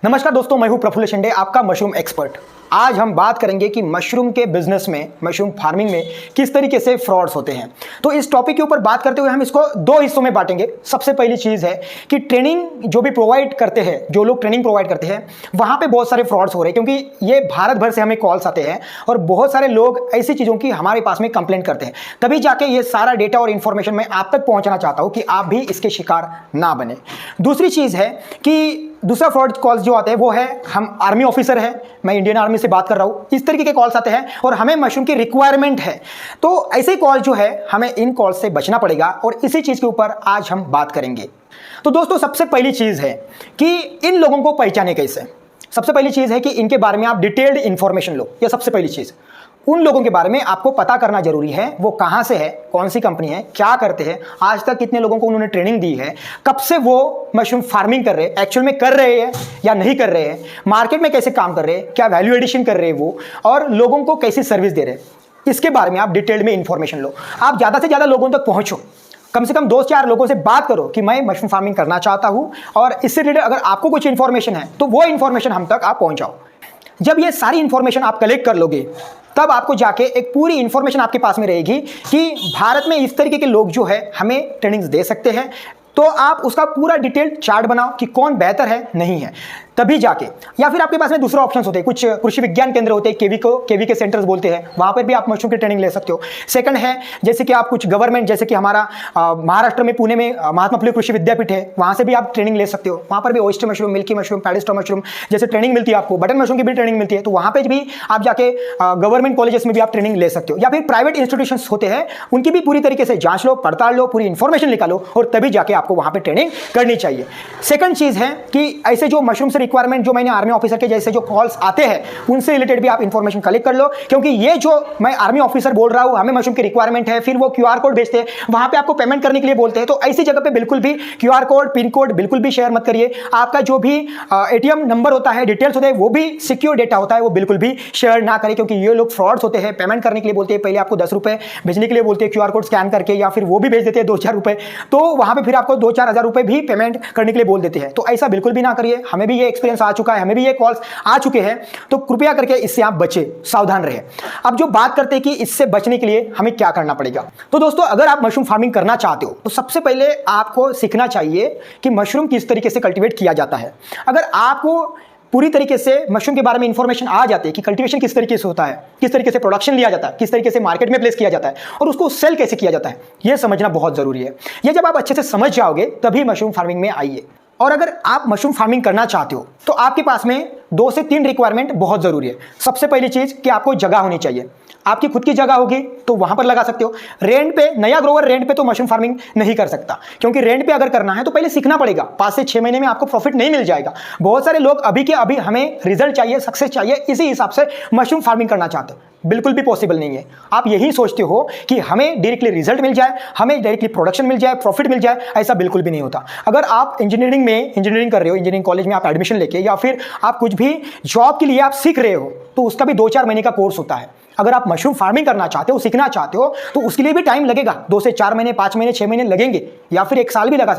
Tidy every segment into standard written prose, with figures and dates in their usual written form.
नमस्कार दोस्तों, मैं हूं प्रफुल्ल शिंदे, आपका मशरूम एक्सपर्ट। आज हम बात करेंगे कि मशरूम के बिजनेस में, मशरूम फार्मिंग में किस तरीके से फ्रॉड्स होते हैं। तो इस टॉपिक के ऊपर बात करते हुए हम इसको दो हिस्सों में बांटेंगे। सबसे पहली चीज़ है कि ट्रेनिंग जो भी प्रोवाइड करते हैं, जो लोग ट्रेनिंग प्रोवाइड करते हैं, वहाँ पे बहुत सारे फ्रॉड्स हो रहे हैं, क्योंकि ये भारत भर से हमें कॉल्स आते हैं और बहुत सारे लोग ऐसी चीज़ों की हमारे पास में कंप्लेंट करते हैं। तभी जाके ये सारा डेटा और इन्फॉर्मेशन मैं आप तक पहुँचाना चाहता हूँ कि आप भी इसके शिकार ना बने। दूसरी चीज़ है कि दूसरा फ्रॉड कॉल्स जो आते हैं वो है, हम आर्मी ऑफिसर हैं, मैं इंडियन आर्मी से बात कर रहा हूँ, इस तरीके के कॉल्स आते हैं और हमें मशरूम की रिक्वायरमेंट है। तो ऐसे कॉल जो है, हमें इन कॉल से बचना पड़ेगा और इसी चीज़ के ऊपर आज हम बात करेंगे। तो दोस्तों, सबसे पहली चीज़ है कि इन लोगों को पहचाने कैसे। सबसे पहली चीज़ है कि इनके बारे में आप डिटेल्ड इंफॉर्मेशन लो। यह सबसे पहली चीज़, उन लोगों के बारे में आपको पता करना जरूरी है। वो कहाँ से है, कौन सी कंपनी है, क्या करते हैं, आज तक कितने लोगों को उन्होंने ट्रेनिंग दी है, कब से वो मशरूम फार्मिंग कर रहे हैं, एक्चुअल में कर रहे हैं या नहीं कर रहे हैं, मार्केट में कैसे काम कर रहे हैं, क्या वैल्यू एडिशन कर रहे हैं वो, और लोगों को कैसी सर्विस दे रहे हैं, इसके बारे में आप डिटेल्ड में इंफॉर्मेशन लो। आप ज़्यादा से ज़्यादा लोगों तक पहुँचो, कम से कम 2-4 लोगों से बात करो कि मैं मशरूम फार्मिंग करना चाहता हूँ और इससे रिलेटेड अगर आपको कुछ इन्फॉर्मेशन है तो वो इन्फॉर्मेशन हम तक आप पहुँचाओ। जब ये सारी इन्फॉर्मेशन आप कलेक्ट कर लोगे, तब आपको जाके एक पूरी इन्फॉर्मेशन आपके पास में रहेगी कि भारत में इस तरीके के लोग जो है हमें ट्रेनिंग्स दे सकते हैं। तो आप उसका पूरा डिटेल्ड चार्ट बनाओ कि कौन बेहतर है, नहीं है, तभी जाके। या फिर आपके पास में दूसरा ऑप्शन होते हैं, कुछ कृषि विज्ञान केंद्र होते हैं, केवी के सेंटर्स बोलते हैं, वहाँ पर भी आप मशरूम की ट्रेनिंग ले सकते हो। सेकंड है, जैसे कि आप कुछ गवर्नमेंट, जैसे कि हमारा महाराष्ट्र में पुणे में महात्मा फुले कृषि विद्यापीठ है, वहाँ से भी आप ट्रेनिंग ले सकते हो। वहाँ पर भी oyster mushroom, milky mushroom, paddy straw mushroom जैसे ट्रेनिंग मिलती है आपको, बटन मशरूम की भी ट्रेनिंग मिलती है। तो वहाँ पर भी आप जाके गवर्नमेंट कॉलेजेस में भी आप ट्रेनिंग ले सकते हो। या फिर प्राइवेट इंस्टीट्यूशंस होते हैं, उनकी भी पूरी तरीके से जांच लो, पड़ताल लो, पूरी इन्फॉर्मेशन निकालो और तभी जाके आपको वहाँ पर ट्रेनिंग करनी चाहिए। सेकंड चीज़ है कि ऐसे जो मशरूम से रिक्वायरमेंट, जो मैंने आर्मी ऑफिसर के जैसे जो कॉल्स आते हैं, उनसे रिलेटेड भी आप इंफॉर्मेशन कलेक्ट कर लो, क्योंकि ये जो मैं आर्मी ऑफिसर बोल रहा हूं, हमें मशरूम की रिक्वायरमेंट है, फिर वो क्यूआर कोड भेजते हैं, वहां पे आपको पेमेंट करने के लिए बोलते हैं। तो ऐसी जगह पे बिल्कुल भी क्यूआर कोड, पिन कोड बिल्कुल भी शेयर मत करिए। आपका जो भी एटीएम नंबर होता है, डिटेल्स होते हैं, वो भी सिक्योर डेटा होता है, वो बिल्कुल भी शेयर ना करें, क्योंकि ये लोग फ्रॉड्स होते हैं। पेमेंट करने के लिए बोलते हैं, पहले आपको 10 रुपए भेजने के लिए बोलते हैं क्यूआर कोड स्कैन करके, या फिर वो भी भेज देते हैं 2-4 रुपए, तो वहां पर फिर आपको 2-4 हज़ार रुपए भी पेमेंट करने के लिए बोल देते हैं। तो ऐसा बिल्कुल भी ना करिए। हमें भी ये एक्सपीरियंस आ चुका है, हमें भी ये कॉल्स आ चुके हैं, तो कृपया करके इससे आप बचे, सावधान रहे। अब जो बात करते हैं कि इससे बचने के लिए हमें क्या करना पड़ेगा, तो दोस्तों, अगर आप मशरूम फार्मिंग करना चाहते हो तो सबसे पहले आपको सीखना चाहिए कि मशरूम किस तरीके से कल्टीवेट किया जाता है। अगर आपको पूरी तरीके से मशरूम के बारे में इंफॉर्मेशन आ जाती है कि कल्टीवेशन किस तरीके से होता है, किस तरीके से प्रोडक्शन लिया जाता है, किस तरीके से मार्केट में प्लेस किया जाता है और उसको सेल कैसे किया जाता है, यह समझना बहुत जरूरी है। यह जब आप अच्छे से समझ जाओगे तभी मशरूम फार्मिंग में आइए। और अगर आप मशरूम फार्मिंग करना चाहते हो तो आपके पास में 2 से 3 रिक्वायरमेंट बहुत जरूरी है। सबसे पहली चीज कि आपको जगह होनी चाहिए। आपकी खुद की जगह होगी तो वहां पर लगा सकते हो। रेंट पे, नया ग्रोवर रेंट पे तो मशरूम फार्मिंग नहीं कर सकता, क्योंकि रेंट पे अगर करना है तो पहले सीखना पड़ेगा। 5 से 6 महीने में आपको प्रॉफिट नहीं मिल जाएगा। बहुत सारे लोग अभी के अभी हमें रिजल्ट चाहिए, सक्सेस चाहिए, इसी हिसाब से मशरूम फार्मिंग करना चाहते हैं। बिल्कुल भी पॉसिबल नहीं है। आप यही सोचते हो कि हमें डायरेक्टली रिजल्ट मिल जाए, हमें डायरेक्टली प्रोडक्शन मिल जाए, प्रॉफिट मिल जाए, ऐसा बिल्कुल भी नहीं होता। अगर आप इंजीनियरिंग कर रहे हो, इंजीनियरिंग कॉलेज में आप एडमिशन लेके, या फिर आप कुछ भी जॉब के लिए आप सीख रहे हो, तो उसका भी 2-4 महीने का कोर्स होता है। अगर आप मशरूम फार्मिंग करना चाहते हो, सीखना चाहते हो, तो उसके लिए भी टाइम लगेगा। 2 से 4 महीने, 5 महीने, 6 महीने लगेंगे, या फिर 1 साल भी लग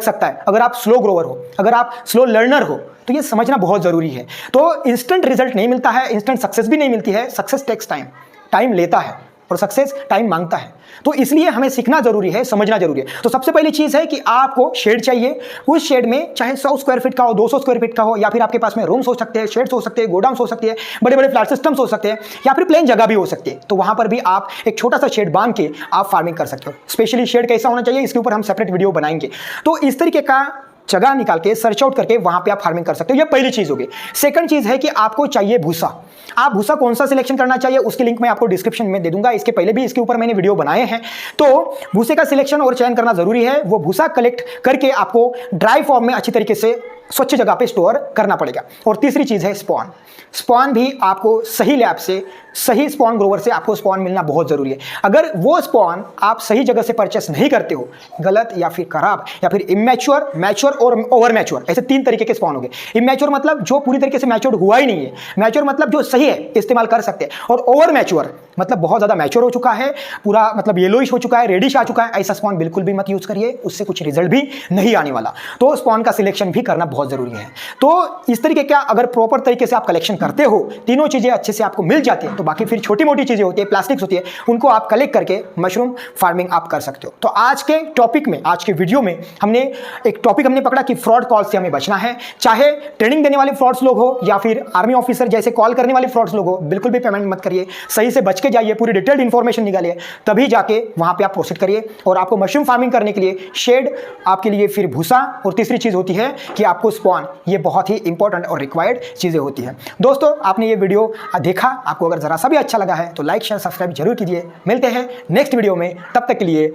सकता है। अगर आप स्लो ग्रोवर हो, अगर आप स्लो लर्नर हो, तो ये समझना बहुत जरूरी है। तो इंस्टेंट रिजल्ट नहीं मिलता है, इंस्टेंट सक्सेस भी नहीं मिलती है। सक्सेस टेक्स टाइम, टाइम लेता है और सक्सेस टाइम मांगता है। तो इसलिए हमें सीखना जरूरी है, समझना जरूरी है। तो सबसे पहली चीज है कि आपको शेड चाहिए। उस शेड में चाहे 100 स्क्वायर फीट का हो, 200 स्क्वायर फीट का हो, या फिर आपके पास में रूम्स हो सकते हैं, शेड्स हो सकते हैं, गोडाउन्स हो सकते हैं, बड़े बड़े फ्लैट सिस्टम्स हो सकते हैं, या फिर प्लेन जगह भी हो सकती है। तो वहां पर भी आप एक छोटा सा शेड बांध के आप फार्मिंग कर सकते हो। स्पेशली शेड कैसा होना चाहिए, इसके ऊपर हम सेपरेट वीडियो बनाएंगे। तो इस तरीके का जगह निकाल के, सर्च आउट करके वहां पे आप फार्मिंग कर सकते हो। ये पहली चीज होगी। सेकंड चीज है कि आपको चाहिए भूसा। आप भूसा कौन सा सिलेक्शन करना चाहिए, उसकी लिंक मैं आपको डिस्क्रिप्शन में दे दूंगा। इसके पहले भी इसके ऊपर मैंने वीडियो बनाए हैं। तो भूसे का सिलेक्शन और चयन करना जरूरी है। वो भूसा कलेक्ट करके आपको ड्राई फॉर्म में अच्छी तरीके से स्वच्छ जगह पे स्टोर करना पड़ेगा। और तीसरी चीज है स्पॉन। स्पॉन भी आपको सही लैब से, सही स्पॉन ग्रोवर से आपको स्पॉन मिलना बहुत जरूरी है। अगर वो स्पॉन आप सही जगह से परचेस नहीं करते हो, गलत या फिर खराब या फिर इमैच्योर, मैच्योर और ओवर मैच्योर, ऐसे 3 तरीके के स्पॉन हो गए। इमैच्योर मतलब जो पूरी तरीके से मैच्योर हुआ ही नहीं है, मैच्योर मतलब जो सही है, इस्तेमाल कर सकते हैं, और ओवर मैच्योर मतलब बहुत ज्यादा मैच्योर हो चुका है, पूरा मतलब येलोइश हो चुका है, रेडिश आ चुका है, ऐसा स्पॉन बिल्कुल भी मत यूज करिए, उससे कुछ रिजल्ट भी नहीं आने वाला। तो स्पॉन का सिलेक्शन भी करना बहुत ज़रूरी है। तो इस तरीके का अगर प्रॉपर तरीके से आप कलेक्शन करते हो, तीनों चीज़ें अच्छे से आपको मिल जाती हैं, तो बाकी फिर छोटी मोटी चीज़ें होती है, प्लास्टिक्स होती है, उनको आप कलेक्ट करके मशरूम फार्मिंग आप कर सकते हो। तो आज के टॉपिक में, आज के वीडियो में हमने एक टॉपिक हमने पकड़ा कि फ्रॉड कॉल से हमें बचना है। चाहे ट्रेनिंग देने वाले फ्रॉड्स लोग हो या फिर आर्मी ऑफिसर जैसे कॉल करने वाले फ्रॉड्स लोग हो, बिल्कुल भी पेमेंट मत करिए, सही से बच के जाइए, पूरी डिटेल्ड इन्फॉर्मेशन निकालिए, तभी जाके वहां पे आप प्रोसीड करिए। और आपको मशरूम फार्मिंग करने के लिए शेड, आपके लिए फिर भूसा, और तीसरी चीज होती है कि आपको स्पॉन, ये बहुत ही इंपॉर्टेंट और रिक्वायर्ड चीजें होती हैं। दोस्तों, आपने ये वीडियो देखा, आपको अगर जरा सा भी अच्छा लगा है तो लाइक शेयर सब्सक्राइब जरूर कीजिए। मिलते हैं नेक्स्ट वीडियो में, तब तक के लिए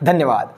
धन्यवाद।